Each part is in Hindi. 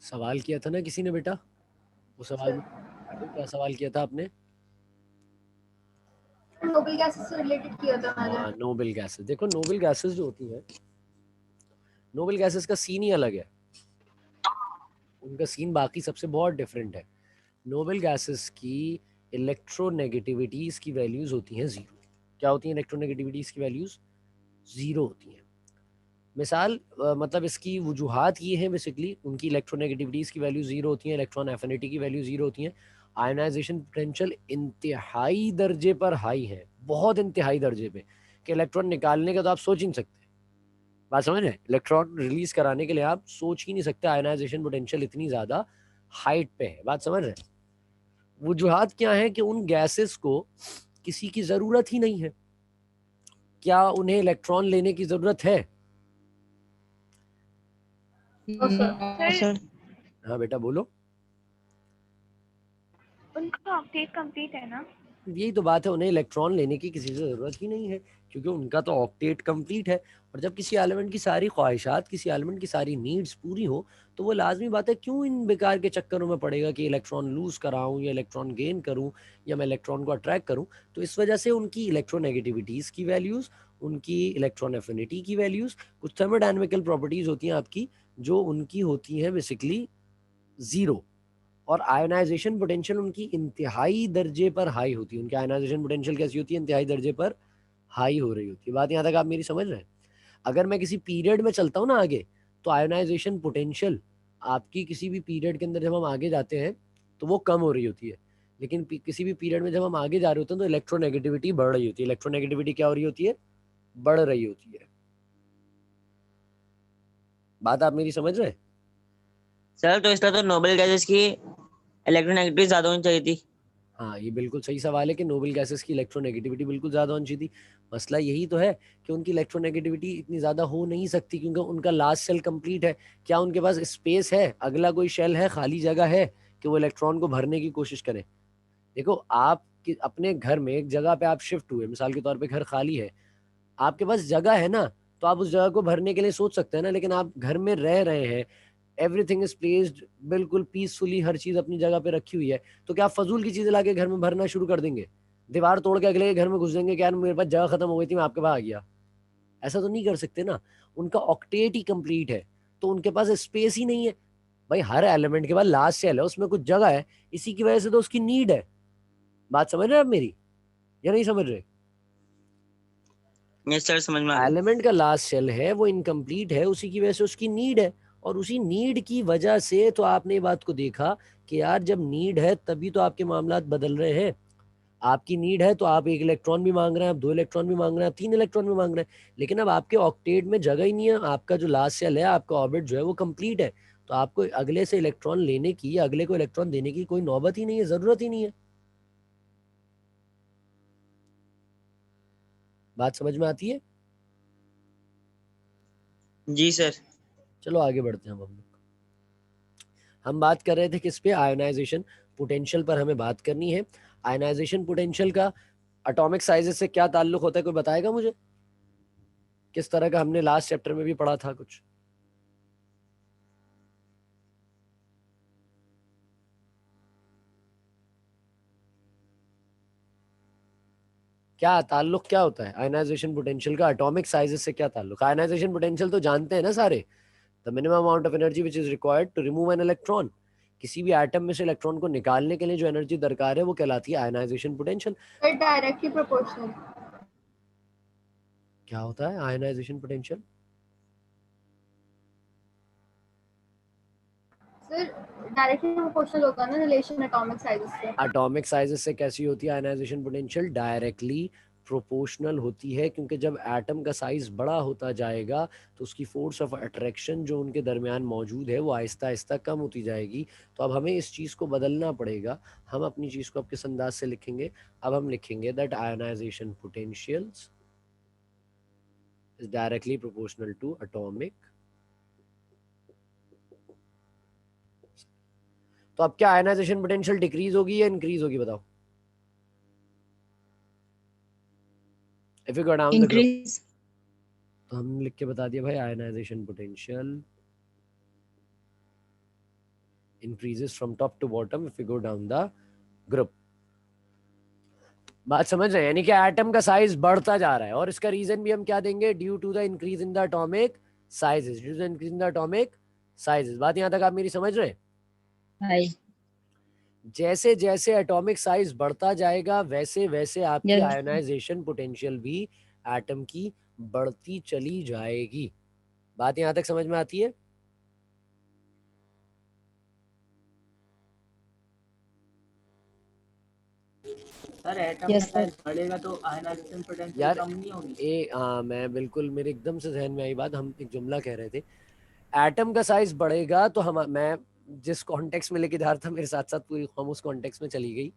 सवाल किया था ना किसी ने बेटा, वो सवाल में क्या सवाल किया था आपने? नोबल गैसेस से रिलेटेड किया था मैंने। हाँ, नोबल गैसेस। देखो नोबल गैसेस जो होती है, नोबल गैसेस का सीन ही अलग है, उनका सीन बाकी सबसे बहुत डिफरेंट है। नोबल गैसेस की इलेक्ट्रोनेगेटिविटीज की वैल्यूज होती हैं जीरो। क्या होती हैं इलेक्ट्रोनेगेटिविटीज की वैल्यूज? जीरो होती हैं। मिसाल मतलब इसकी वजूहात ये हैं, बेसिकली उनकी इलेक्ट्रोनेगेटिविटीज की वैल्यू जीरो होती हैं, इलेक्ट्रॉन एफिनिटी की वैल्यू जीरो होती हैं, आयनाइजेशन पोटेंशियल इंतहाई दर्जे पर हाई है, बहुत इंतहाई दर्जे पे, कि इलेक्ट्रॉन निकालने का तो आप सोच ही नहीं सकते। बात समझ रहे हैं? इलेक्ट्रॉन रिलीज कराने के लिए आप सोच ही नहीं सकते, आयनाइजेशन पोटेंशियल इतनी ज्यादा हाइट पे है। बात समझ रहे हैं? वजूहात क्या है कि उन गैसेस को किसी की जरूरत ही नहीं है। क्या उन्हें इलेक्ट्रॉन लेने की जरूरत है? सर हाँ बेटा बोलो। उनका ऑक्टेट कंप्लीट है ना? यही तो बात है, उन्हें इलेक्ट्रॉन लेने की किसी से ज़रूरत ही नहीं है, क्योंकि उनका तो ऑक्टेट कंप्लीट है। और जब किसी एलिमेंट की सारी ख्वाहिशात, किसी एलिमेंट की सारी नीड्स पूरी हो, तो वो लाजमी बात है क्यों इन बेकार के चक्करों में पड़ेगा कि इलेक्ट्रॉन लूज कराऊं या इलेक्ट्रॉन गेन करूं या मैं इलेक्ट्रॉन को अट्रैक्ट करूं। तो इस वजह से उनकी इलेक्ट्रोनेगेटिविटीज़ की वैल्यूज़, उनकी इलेक्ट्रॉन एफिनिटी की वैल्यूज़, कुछ थर्मोडायनेमिकल प्रॉपर्टीज़ होती हैं आपकी, जो उनकी होती हैं बेसिकली ज़ीरो। और आयोनाइजेशन पोटेंशियल उनकी इंतहाई दर्जे पर हाई होती है। उनकी आयोनाइजेशन पोटेंशियल कैसी होती है? इंतहाई दर्जे पर हाई हो रही होती है। बात यहाँ तक आप मेरी समझ रहे हैं? अगर मैं किसी पीरियड में चलता हूँ ना आगे, तो आयोनाइजेशन पोटेंशियल आपकी किसी भी पीरियड के अंदर जब हम आगे जाते हैं तो वो कम हो रही होती है, लेकिन किसी भी पीरियड में जब हम आगे जा रहे होते हैं तो इलेक्ट्रोनेगेटिविटी बढ़ रही होती है। इलेक्ट्रोनेगेटिविटी क्या हो रही होती है? बढ़ रही होती है। बात आप मेरी समझ रहे हैं? सर तो इसका तो नोबेल गैसेस की इलेक्ट्रोनेगेटिविटी ज्यादा होनी चाहिए थी। हाँ, ये बिल्कुल सही सवाल है कि नोबेल गैसेस की इलेक्ट्रोनेगेटिविटी बिल्कुल ज़्यादा होनी चाहिए थी। मसला यही तो है कि उनकी इलेक्ट्रोनेगेटिविटी इतनी ज़्यादा हो नहीं सकती, क्योंकि उनका लास्ट शेल कंप्लीट है। क्या उनके पास स्पेस है, अगला कोई शेल है, खाली जगह है कि वो इलेक्ट्रॉन को भरने की कोशिश करें? देखो आप अपने घर में एक जगह पे आप शिफ्ट हुए, मिसाल के तौर पे घर खाली है, आपके पास जगह है ना, तो आप उस जगह को भरने के लिए सोच सकते हैं ना। लेकिन आप घर में रह रहे हैं, एवरीथिंग इज प्लेस्ड बिल्कुल पीसफुली, हर चीज अपनी जगह पे रखी हुई है, तो क्या आप फजूल की चीजें लाके घर में भरना शुरू कर देंगे? दीवार तोड़ के अगले के घर में घुस जाएंगे कि यार मेरे पास जगह खत्म हो गई थी, मैं आपके पास आ गया? ऐसा तो नहीं कर सकते ना। उनका ऑक्टेट ही कंप्लीट है, तो उनके पास स्पेस ही नहीं है। भाई हर एलिमेंट के बाद लास्ट सेल है, उसमें कुछ जगह है, इसी की वजह से तो उसकी नीड है। बात समझ रहे हैं आप मेरी या नहीं समझ रहे? यस सर, समझ में आ गई। एलिमेंट का लास्ट शेल है वो इनकम्प्लीट है, उसी की वजह से उसकी नीड है। और उसी नीड की वजह से तो आपने ये बात को देखा कि यार जब नीड है तभी तो आपके मामलात बदल रहे हैं। आपकी नीड है तो आप एक इलेक्ट्रॉन भी मांग रहे हैं, आप दो इलेक्ट्रॉन भी मांग रहे हैं, आप तीन इलेक्ट्रॉन भी मांग रहे हैं, लेकिन अब आपके ऑक्टेट में जगह ही नहीं है। आपका जो लास्ट शेल है, आपका ऑर्बिट जो है वो कंप्लीट है, तो आपको अगले से इलेक्ट्रॉन लेने की, अगले को इलेक्ट्रॉन देने की कोई नौबत ही नहीं है, जरूरत ही नहीं है। बात समझ में आती है? जी सर। चलो आगे बढ़ते हैं। हम लोग हम बात कर रहे थे किस पे? आयोनाइजेशन पोटेंशियल पर हमें बात करनी है। आयोनाइजेशन पोटेंशियल का एटॉमिक साइजेस से क्या ताल्लुक होता है, कोई बताएगा मुझे? किस तरह का हमने लास्ट चैप्टर में भी पढ़ा था कुछ? क्या ताल्लुक क्या होता है आयनाइजेशन पोटेंशियल का एटॉमिक साइजेस से? क्या ताल्लुक? आयनाइजेशन पोटेंशियल तो जानते हैं ना सारे, the minimum amount of energy which is required to remove an electron. किसी भी एटम में से इलेक्ट्रॉन को निकालने के लिए जो एनर्जी दरकार है वो कहलाती है ionisation potential. Sir directly proportional. क्या होता है ionisation potential? Sir directly proportional होता है ना रिलेशन एटॉमिक साइजेस से। एटॉमिक साइजेस से कैसी होती है आयनाइजेशन पोटेंशियल? डायरेक्टली प्रोपोर्शनल होती है, क्योंकि जब एटम का साइज बड़ा होता जाएगा तो उसकी फोर्स ऑफ अट्रैक्शन जो उनके दरमियान मौजूद है वो आहिस्ता आहिस्ता कम होती जाएगी। तो अब हमें इस चीज़ को बदलना पड़ेगा। हम अपनी चीज़ को अब किस अंदाज से लिखेंगे? अब हम लिखेंगे that ionisation potentials is directly proportional to atomic. तो अब क्या आयनाइजेशन पोटेंशियल डिक्रीज होगी या इंक्रीज होगी, बताओ? If you go down the group, increase. तो हम लिख के बता दिया भाई ionisation potential increases from top to bottom if we go down the group. बात समझ रहे हैं, यानी कि एटम का साइज बढ़ता जा रहा है, और इसका रीजन भी हम क्या देंगे, due to the increase in the atomic sizes, due to the increase in the atomic sizes. बात यहां तक आप मेरी समझ रहे हैं? जैसे जैसे एटॉमिक साइज बढ़ता जाएगा वैसे वैसे आपकी Yes. आयोनाइजेशन पोटेंशियल भी एटम की बढ़ती चली जाएगी। बात यहां तक समझ में आती है? सर एटम Yes, का साइज बढ़ेगा तो आयनाइजेशन पोटेंशियल यार, कम नहीं होगी? मैं बिल्कुल, मेरे एकदम से जहन में आई बात, हम एक जुमला कह रहे थे, एटम का साइज बढ़ेगा तो मैं जिस कॉन्टेक्स्ट में लेके जा रहा था मेरे साथ साथ पूरी हम उस कॉन्टेक्स्ट में चली गई।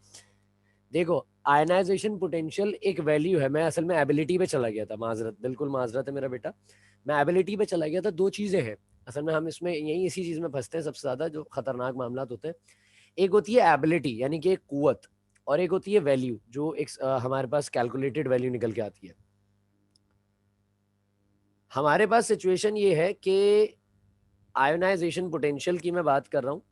देखो, आयनाइजेशन पोटेंशियल एक वैल्यू है, मैं असल में एबिलिटी पे चला गया था, माजरत, बिल्कुल माजरत है मेरा बेटा, मैं एबिलिटी पे चला गया था। दो चीजें हैं असल में, हम इसमें यही इसी चीज में फंसते हैं सबसे ज्यादा, जो खतरनाक मामला होते हैं। एक होती है एबिलिटी यानी कि एक कुवत, और एक होती है वैल्यू, जो एक हमारे पास कैलकुलेटेड वैल्यू निकल के आती है। हमारे पास सिचुएशन ये है कि आयोनाइजेशन पोटेंशियल की मैं बात कर रहा हूँ,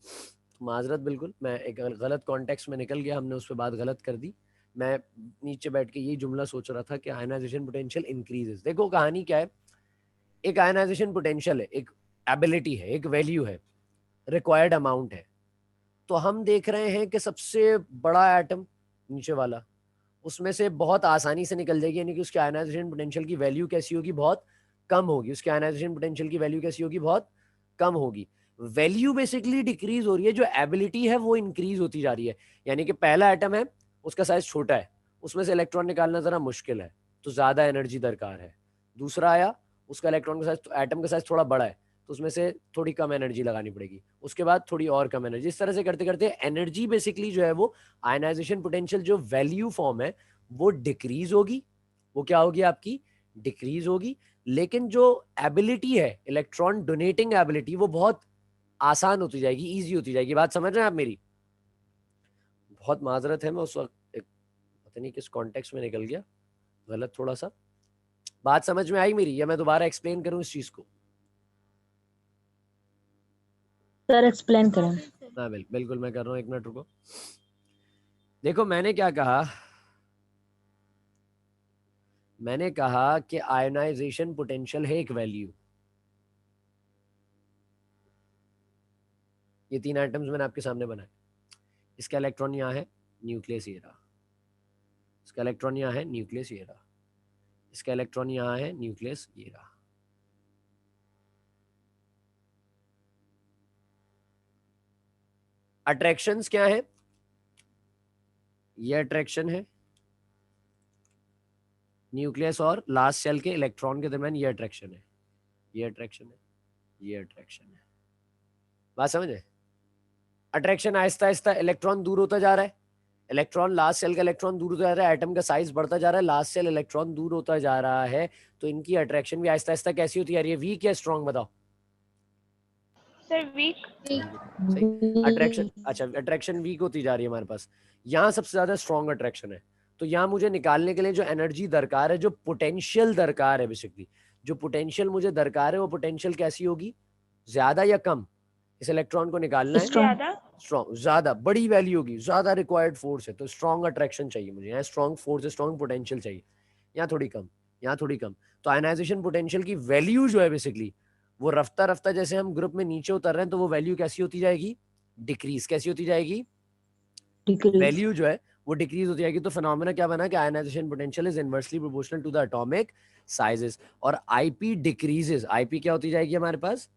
माजरत बिल्कुल, मैं एक गलत कॉन्टेक्स्ट में निकल गया, हमने उस पर बात गलत कर दी। मैं नीचे बैठ के यही जुमला सोच रहा था कि आयोनाइजेशन पोटेंशियल इंक्रीजेस। देखो कहानी क्या है, एक आयोनाइजेशन पोटेंशियल है, एक एबिलिटी है, एक वैल्यू है, रिक्वायर्ड अमाउंट है। तो हम देख रहे हैं कि सबसे बड़ा एटम नीचे वाला, उसमें से बहुत आसानी से निकल जाएगी, यानी कि उसके आयोनाइजेशन पोटेंशियल की वैल्यू कैसी होगी, बहुत कम होगी। उसके आयोनाइजेशन पोटेंशियल की वैल्यू कैसी होगी, बहुत कम होगी। वैल्यू बेसिकली डिक्रीज हो रही है, जो एबिलिटी है वो इंक्रीज होती जा रही है। यानी कि पहला एटम है, उसका साइज छोटा है, उसमें से इलेक्ट्रॉन निकालना जरा मुश्किल है, तो ज्यादा एनर्जी दरकार है। दूसरा आया, उसका इलेक्ट्रॉन का साइज, एटम का साइज थोड़ा बड़ा है, तो उसमें से थोड़ी कम एनर्जी लगानी पड़ेगी, उसके बाद थोड़ी और कम एनर्जी, इस तरह से करते करते एनर्जी बेसिकली जो है वो आयनाइजेशन पोटेंशियल जो वैल्यू फॉर्म है वो डिक्रीज होगी। वो क्या होगी आपकी, डिक्रीज होगी। लेकिन जो एबिलिटी है, इलेक्ट्रॉन डोनेटिंग एबिलिटी, वो बहुत आसान होती जाएगी, इजी होती जाएगी। बात समझ रहे हैं आप मेरी? बहुत माजरत है, मैं उस वक्त पता नहीं किस कॉन्टेक्स्ट में निकल गया, गलत थोड़ा सा। बात समझ में आई मेरी, या मैं दोबारा एक्सप्लेन करूं इस चीज को? सर एक्सप्लेन करें। हाँ बिल्कुल मैं कर रहा हूँ, एक मिनट रुको। देखो मैंने क्या कहा, मैंने कहा कि आयोनाइजेशन पोटेंशियल है एक वैल्यू। ये तीन आइटम्स मैंने आपके सामने बनाए, इसका इलेक्ट्रॉन यहाँ है, न्यूक्लियस ये रहा, इसका इलेक्ट्रॉन यहाँ है, न्यूक्लियस ये रहा, इसका इलेक्ट्रॉन यहाँ है, न्यूक्लियस ये रहा। अट्रैक्शंस क्या है, ये अट्रैक्शन है न्यूक्लियस और लास्ट सेल के इलेक्ट्रॉन के दरमियान, ये अट्रैक्शन है, ये अट्रैक्शन है, ये अट्रैक्शन है। बात समझे? अट्रैक्शन आहिस्ता आहिस्ता इलेक्ट्रॉन दूर होता जा रहा है, इलेक्ट्रॉन, लास्ट सेल का इलेक्ट्रॉन दूर होता जा रहा है, एटम का साइज बढ़ता जा रहा है, लास्ट सेल इलेक्ट्रॉन दूर होता जा रहा है, तो इनकी अट्रैक्शन भी आहिस्ता आहिस्ता कैसी होती जा रही है, वीक या स्ट्रॉन्ग, बताओ? Sir weak. सही, अट्रैक्शन, अच्छा अट्रैक्शन वीक होती जा रही है हमारे पास। यहाँ सबसे ज्यादा स्ट्रॉन्ग अट्रैक्शन है, तो यहाँ मुझे निकालने के लिए जो एनर्जी दरकार है, जो पोटेंशियल दरकार है, बेसिकली जो पोटेंशियल मुझे दरकार है, वो पोटेंशियल कैसी होगी, ज्यादा या कम? इस इलेक्ट्रॉन को निकालना है, ज्यादा। स्ट्रॉन्ग, ज्यादा, बड़ी वैल्यू होगी, ज्यादा रिक्वायर्ड फोर्स है, तो स्ट्रॉन्ग अट्रैक्शन चाहिए मुझे, यहाँ स्ट्रॉन्ग फोर्स है, स्ट्रॉन्ग पोटेंशियल चाहिए, यहाँ थोड़ी कम, यहाँ थोड़ी कम। तो आयनाइजेशन पोटेंशियल की वैल्यू जो है बेसिकली वो रफ्ता रफ्ता जैसे हम ग्रुप में नीचे उतर रहे हैं, तो वो वैल्यू कैसी होती जाएगी, डिक्रीज। कैसी होती जाएगी, वैल्यू जो है वो डिक्रीज होती जाएगी। तो फिनोमेना क्या बना कि ionisation potential is inversely proportional to the atomic sizes, और आईपी डिक्रीजेस। आईपी क्या होती जाएगी हमारे पास,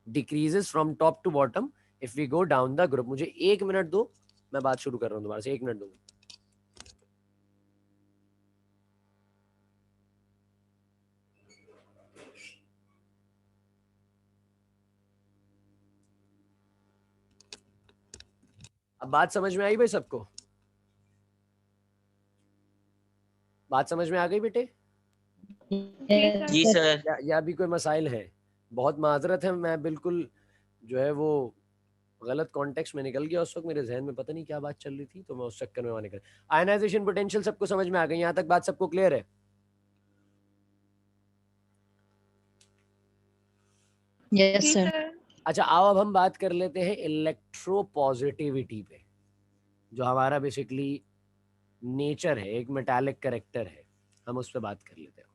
decreases from top to bottom if we go down the group. मुझे एक मिनट दो, मैं बात शुरू कर रहा हूँ दोबारा से, एक मिनट दो। अब बात समझ में आई भाई सबको? बात समझ में आ गई बेटे? जी सर। या भी कोई मसाइल है? बहुत माजरत है, मैं बिल्कुल जो है वो गलत कॉन्टेक्स्ट में निकल गया उस वक्त, मेरे जहन में पता नहीं क्या बात चल रही थी, तो मैं उस चक्कर में वहां निकल। आयनाइजेशन पोटेंशियल सबको समझ में आ गई? यहाँ तक बात सबको क्लियर है? Yes sir. अच्छा आओ अब हम बात कर लेते हैं इलेक्ट्रोपॉजिटिविटी पे, जो हमारा बेसिकली नेचर है, एक मेटालिक कैरेक्टर है, हम उस पर बात कर लेते हैं।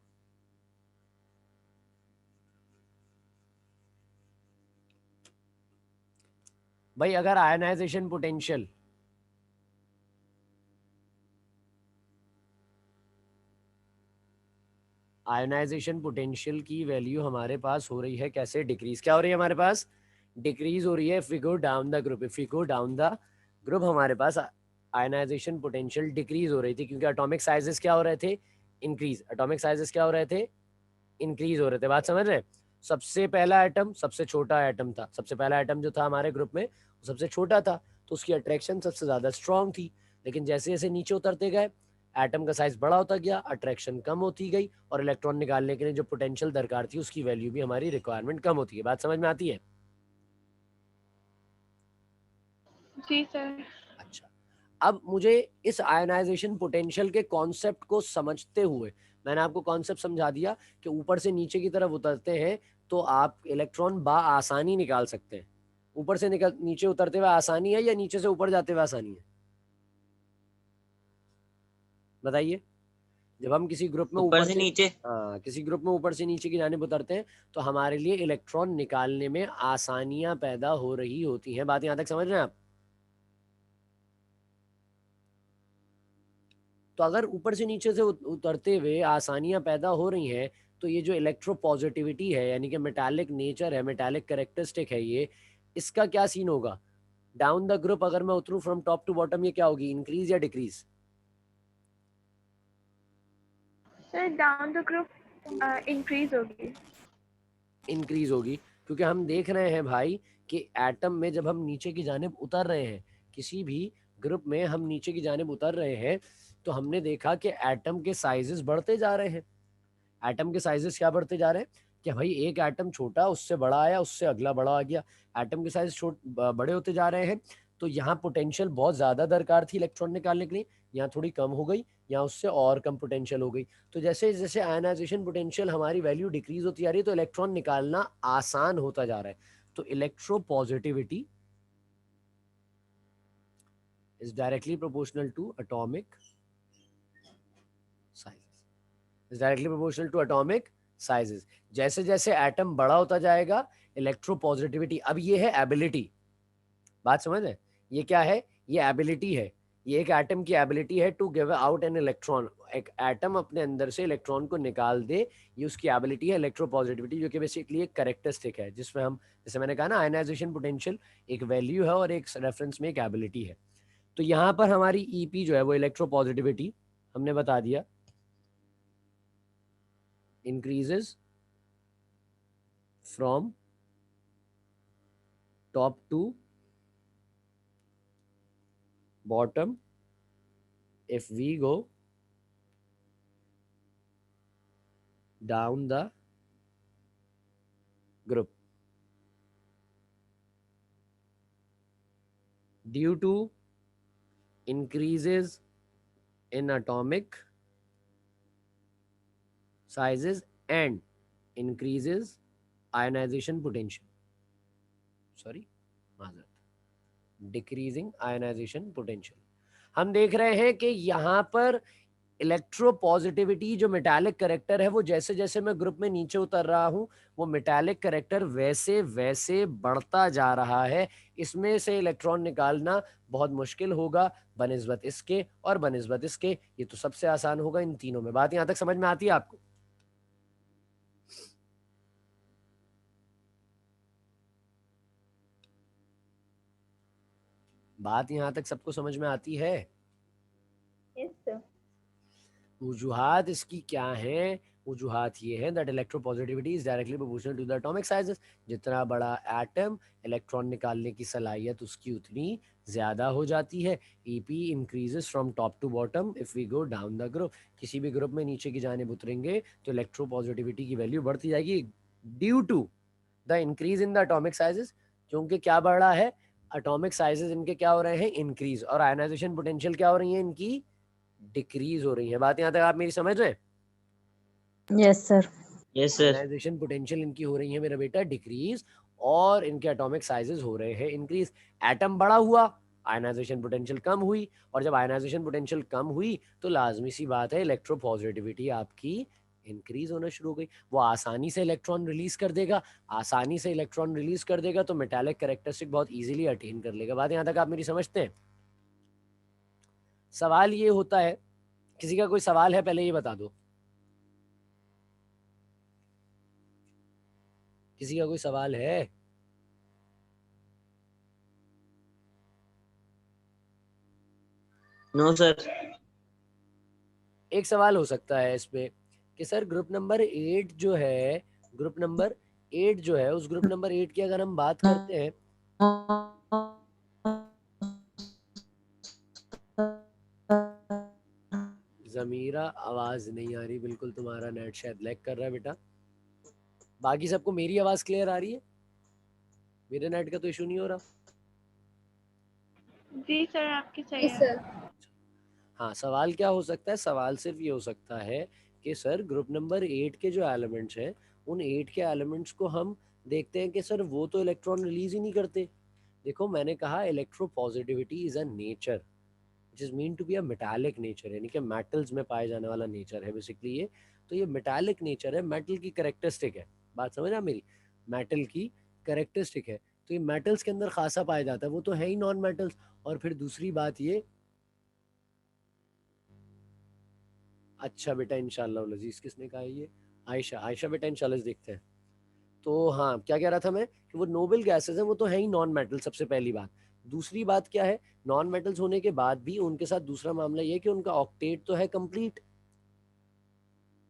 भाई अगर आयनाइजेशन पोटेंशियल की वैल्यू हमारे पास हो रही है कैसे, डिक्रीज। क्या हो रही है हमारे पास, डिक्रीज हो रही है। If we go down the group, हमारे पास आयनाइजेशन पोटेंशियल डिक्रीज हो रही थी, क्योंकि एटॉमिक साइजेस क्या हो रहे थे, इंक्रीज। एटॉमिक साइजेस क्या हो रहे थे, इंक्रीज हो रहे थे। बात समझ रहे हैं? सबसे पहला एटम सबसे छोटा एटम था, सबसे पहला एटम जो था हमारे ग्रुप में वो सबसे छोटा था, तो उसकी अट्रैक्शन सबसे ज्यादा स्ट्रांग थी। लेकिन जैसे जैसे नीचे उतरते गए एटम का साइज बड़ा होता गया, अट्रैक्शन कम होती गई, और इलेक्ट्रॉन निकालने के लिए जो पोटेंशियल दरकार थी उसकी वैल्यू भी हमारी रिक्वायरमेंट कम होती है। बात समझ में आती है? जी सर। अच्छा, अब मुझे इस आयनाइजेशन पोटेंशियल के कॉन्सेप्ट को समझते हुए, मैंने आपको कॉन्सेप्ट समझा दिया कि ऊपर से नीचे की तरफ उतरते हैं तो आप इलेक्ट्रॉन आसानी निकाल सकते हैं। ऊपर से नीचे उतरते हुए आसानी है या नीचे से ऊपर जाते हुए आसानी है, बताइए। जब हम किसी ग्रुप में ऊपर से नीचे। हाँ, किसी ग्रुप में ऊपर से नीचे की जानिब उतरते हैं तो हमारे लिए इलेक्ट्रॉन निकालने में आसानियां पैदा हो रही होती हैं। बात यहां तक समझ रहे हैं आप? तो अगर ऊपर से नीचे से उतरते हुए आसानियां पैदा हो रही हैं, तो ये जो इलेक्ट्रोपॉजिटिविटी है, यानी कि मेटालिक नेचर है, मेटालिक कैरेक्टरिस्टिक है, ये इसका क्या सीन होगा डाउन द ग्रुप? अगर मैं उतरूं फ्रॉम टॉप टू बॉटम, ये क्या होगी, इंक्रीज या decrease? Sir down the group increase होगी। इंक्रीज होगी, क्योंकि हम देख रहे हैं भाई कि एटम में जब हम नीचे की जानिब उतर रहे हैं, किसी भी ग्रुप में हम नीचे की जानिब उतर रहे हैं, तो हमने देखा कि एटम के साइजेस बढ़ते जा रहे हैं। एटम के साइजेस क्या बढ़ते जा रहे हैं कि भाई एक एटम छोटा, उससे बड़ा आया, उससे अगला बड़ा आ गया, एटम के साइज बड़े होते जा रहे हैं। तो यहाँ पोटेंशियल बहुत ज्यादा दरकार थी इलेक्ट्रॉन निकालने के लिए, यहाँ थोड़ी कम हो गई, यहाँ उससे और कम पोटेंशियल हो गई। तो जैसे जैसे आयनाइजेशन पोटेंशियल हमारी वैल्यू डिक्रीज होती जा रही है, तो इलेक्ट्रॉन निकालना आसान होता जा रहा है। तो electropositivity is directly proportional to atomic sizes. जैसे जैसे एटम बड़ा होता जाएगा, इलेक्ट्रोपॉजिटिविटी, अब ये है एबिलिटी, बात समझ रहे हैं? ये क्या है, ये एबिलिटी है, ये एक एटम की एबिलिटी है to give out an electron. एक एटम अपने अंदर से इलेक्ट्रॉन को निकाल दे, ये उसकी एबिलिटी है इलेक्ट्रोपॉजिटिविटी, जो कि बेसिकली एक कैरेक्टरिस्टिक है, जिसमें हम, जैसे मैंने कहा ना, आयनाइजेशन पोटेंशियल एक वैल्यू है और एक रेफरेंस में एक एबिलिटी है। तो यहाँ पर हमारी ईपी जो है वो इलेक्ट्रोपॉजिटिविटी हमने बता दिया, increases from top to bottom if we go down the group due to increases in atomic sizes and increases ionization potential, decreasing ionization potential। हम देख रहे हैं कि यहाँ पर इलेक्ट्रोपॉजिटिविटी जो मेटालिक कैरेक्टर है, वो जैसे जैसे मैं ग्रुप में नीचे उतर रहा हूँ, वो मेटालिक कैरेक्टर वैसे वैसे बढ़ता जा रहा है। इसमें से इलेक्ट्रॉन निकालना बहुत मुश्किल होगा बनिस्बत इसके और बनिस्बत इसके, ये तो सबसे आसान होगा इन तीनों में। बात यहाँ तक समझ में आती है आपको? बात यहाँ तक सबको समझ में आती है? Yes sir. वजूहात इसकी क्या है? वजूहात ये है that electropositivity is directly proportional to the atomic sizes. जितना बड़ा एटम, इलेक्ट्रॉन निकालने की सलाहियत उसकी उतनी ज्यादा हो जाती है। EP increases from top to bottom if we go down the group. किसी भी ग्रुप में नीचे की जानिब उतरेंगे तो इलेक्ट्रोपॉजिटिविटी की वैल्यू बढ़ती जाएगी due to the increase in the atomic sizes. क्योंकि क्या बढ़ रहा है, एटॉमिक साइजेस इनके क्या हो रहे हैं, इंक्रीज, और आयनाइजेशन पोटेंशियल क्या हो रही है, इनकी डिक्रीज हो रही है। बात यहाँ तक आप मेरी समझ रहे हैं? Yes sir. Yes sir. Ionisation potential इनकी हो रही है मेरा बेटा डिक्रीज, और इनके एटॉमिक साइजेस हो रहे हैं इंक्रीज। एटम बड़ा हुआ, आयनाइजेशन पोटेंशियल कम हुई, और जब आयनाइजेशन पोटेंशियल कम हुई तो लाजमी सी बात है इलेक्ट्रोपॉजिटिविटी आपकी इंक्रीज होना शुरू हो गई। वो आसानी से इलेक्ट्रॉन रिलीज कर देगा, आसानी से इलेक्ट्रॉन रिलीज कर देगा तो मेटालिक कैरेक्टरिस्टिक बहुत इजीली अटेन कर लेगा। बात यहाँ तक आप मेरी समझते हैं? सवाल ये होता है, किसी का कोई सवाल है पहले ये बता दो, किसी का कोई सवाल है? No sir. एक सवाल हो सकता है इसमें कि सर ग्रुप नंबर 8 जो है, ग्रुप नंबर 8 जो है, उस ग्रुप नंबर 8 की अगर हम बात करते हैं, जमीरा आवाज नहीं आ रही बिल्कुल, तुम्हारा नेट शायद लैग कर रहा है बेटा। बाकी सबको मेरी आवाज क्लियर आ रही है? मेरे नेट का तो इशू नहीं हो रहा? जी सर, आपकी सही यस है। सर। हाँ, सवाल क्या हो सकता है? सवाल सिर्फ ये हो सकता है कि सर ग्रुप नंबर 8 के जो एलिमेंट्स हैं, उन 8 के एलिमेंट्स को हम देखते हैं कि सर वो तो इलेक्ट्रॉन रिलीज ही नहीं करते। देखो मैंने कहा electropositivity is a nature which is mean to be a metallic nature, यानी कि मेटल्स में पाए जाने वाला नेचर है बेसिकली ये। तो ये मेटालिक नेचर है, मेटल की करेक्टरिस्टिक है। बात समझ आ मेरी? मेटल की करेक्टरिस्टिक है, तो ये मेटल्स के अंदर खासा पाया जाता है, वो तो है ही नॉन मेटल्स। और फिर दूसरी बात ये, अच्छा बेटा इंशाल्लाह लजीज, किसने कहा है ये? आयशा। आयशा बेटा इंशाल्लाह देखते हैं। तो हाँ, क्या कह रहा था मैं कि वो नोबल गैसेस हैं, वो तो है ही नॉन मेटल, सबसे पहली बात। दूसरी बात क्या है, नॉन मेटल्स होने के बाद भी उनके साथ दूसरा मामला ये है कि उनका ऑक्टेट तो है कंप्लीट,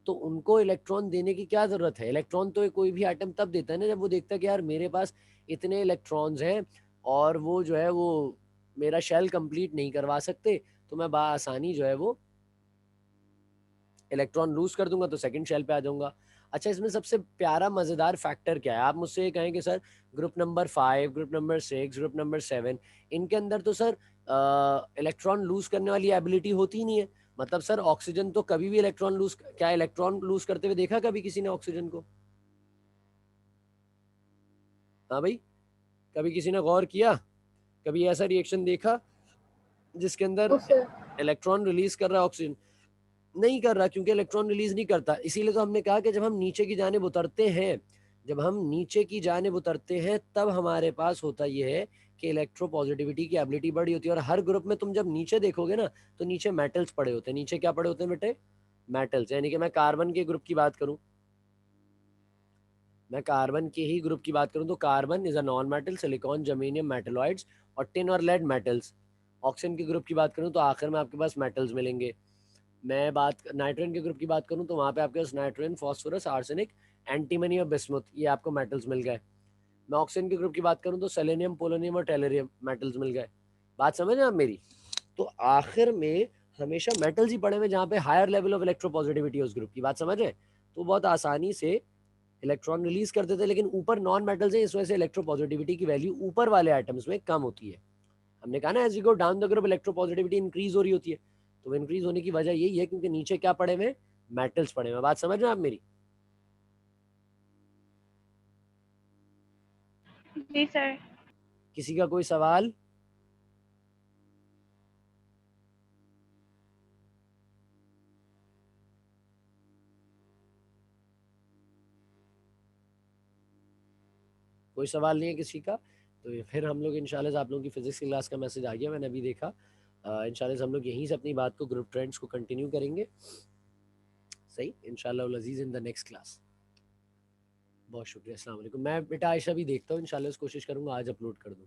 तो उनको इलेक्ट्रॉन देने की क्या जरूरत है? इलेक्ट्रॉन तो कोई भी एटम तब देता है ना जब वो देखता है कि यार मेरे पास इतने इलेक्ट्रॉन्स हैं और वो जो है वो मेरा शेल कंप्लीट नहीं करवा सकते, तो मैं आसानी जो है वो इलेक्ट्रॉन लूज कर दूंगा तो सेकंड शेल पे आ जाऊंगा। अच्छा, इसमें सबसे प्यारा मजेदार फैक्टर क्या है? आप मुझसे ये कहें कि sir group number 5, group number 6, group number 7, इनके अंदर तो सर इलेक्ट्रॉन लूज करने वाली एबिलिटी होती ही नहीं है। मतलब सर ऑक्सीजन तो कभी भी इलेक्ट्रॉन लूज, क्या इलेक्ट्रॉन लूज करते हुए देखा कभी किसी ने ऑक्सीजन को? हाँ भाई, कभी किसी ने गौर किया? कभी ऐसा रिएक्शन देखा जिसके अंदर यस सर। इलेक्ट्रॉन रिलीज कर रहा है ऑक्सीजन? नहीं कर रहा, क्योंकि इलेक्ट्रॉन रिलीज नहीं करता। इसीलिए तो हमने कहा कि जब हम नीचे की जानिब उतरते हैं, जब हम नीचे की जानिब उतरते हैं तब हमारे पास होता यह है कि इलेक्ट्रोपॉजिटिविटी की एबिलिटी बड़ी होती है। और हर ग्रुप में तुम जब नीचे देखोगे ना तो नीचे मेटल्स पड़े होते हैं। नीचे क्या पड़े होते हैं बेटे? मेटल्स। यानी कि मैं कार्बन के ग्रुप की बात करूं, मैं कार्बन के ही ग्रुप की बात करूं तो carbon is a non metal, silicon, germanium metalloids और टिन और लेड मेटल्स। ऑक्सीजन के ग्रुप की बात करूं तो आखिर में आपके पास मेटल्स मिलेंगे। मैं बात नाइट्रोजन के ग्रुप की बात करूं तो वहां पे आपके पास नाइट्रोजन, फास्फोरस, आर्सेनिक, एंटीमनी और बिस्मुथ, ये आपको मेटल्स मिल गए। मैं ऑक्सीजन के ग्रुप की बात करूं तो सेलेनियम, पोलोनियम और टेलरियम मेटल्स मिल गए। बात समझ रहे हैं आप मेरी? तो आखिर में हमेशा मेटल्स ही पड़े हुए जहाँ पे हायर लेवल ऑफ इलेक्ट्रोपॉजिटिविटी है उस ग्रुप की। बात समझ रहे हैं? तो बहुत आसानी से इलेक्ट्रॉन रिलीज कर देते हैं, लेकिन ऊपर नॉन मेटल्स है, इस वजह से इलेक्ट्रोपॉजिटिविटी की वैल्यू ऊपर वाले एटम्स में कम होती है। हमने कहा ना as you go down the group electropositivity increase हो रही होती है। तो इंक्रीज होने की वजह यही है क्योंकि नीचे क्या पड़े हुए? मेटल्स पड़े हुए। बात समझ रहे हैं आप मेरी? जी सर। किसी का कोई सवाल? कोई सवाल नहीं है किसी का? तो फिर हम लोग इंशाल्लाह से, आप लोगों की फिजिक्स की क्लास का मैसेज आ गया, मैंने अभी देखा। इंशाल्लाह से हम लोग यहीं से अपनी बात को, ग्रुप ट्रेंड्स को कंटिन्यू करेंगे। सही, इंशाल्लाह अजीज इन द नेक्स्ट क्लास। बहुत शुक्रिया, अस्सलाम वालेकुम। मैं बेटा आयशा भी देखता हूँ, इंशाल्लाह कोशिश करूँगा आज अपलोड कर दूँ।